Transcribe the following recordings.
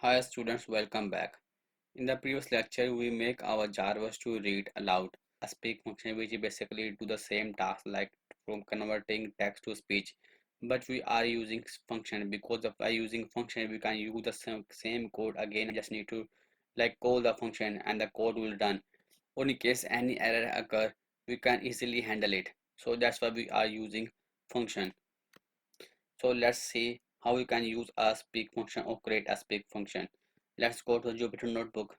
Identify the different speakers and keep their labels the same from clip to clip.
Speaker 1: Hi students, welcome back. In the previous lecture, we make our Jarvis to read aloud a speak function which basically do the same task like from converting text to speech. But we are using function because of by using function we can use the same code again and just need to like call the function and the code will run. Or in case any error occur, we can easily handle it. So that's why we are using function. So let's see how we can use a speak function or create a speak function. Let's go to the Jupyter notebook.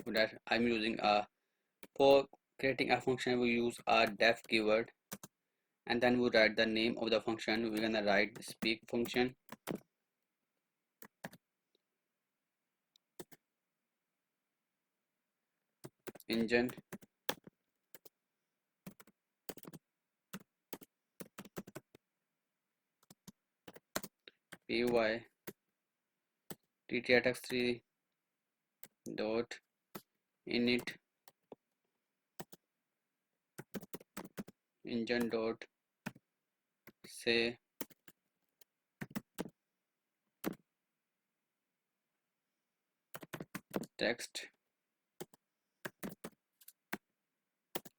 Speaker 1: That I'm using for creating a function we use a def keyword and then we write the name of the function. We're gonna write speak function engine py ttx3 dot init engine dot say text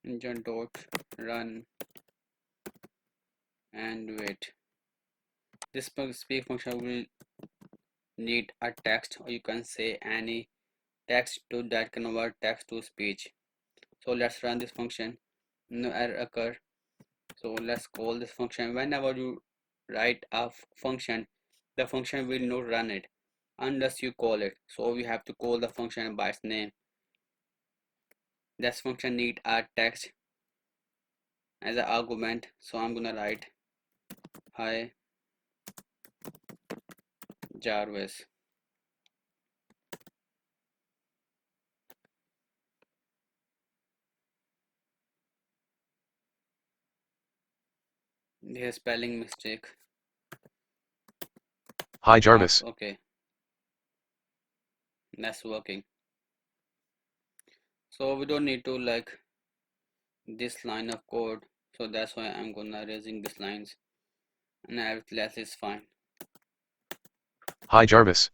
Speaker 1: engine dot run and wait. This speak function will need a text or you can say any text to that convert text to speech. So let's run this function. No error occur. So let's call this function. Whenever you write a function, the function will not run it unless you call it. So we have to call the function by its name. This function need a text as an argument. So I'm gonna write hi Jarvis. Here's spelling mistake.
Speaker 2: Hi Jarvis.
Speaker 1: Okay, that's working. So we don't need to like this line of code. So that's why I'm gonna erasing these lines and everything else is fine.
Speaker 2: Hi Jarvis.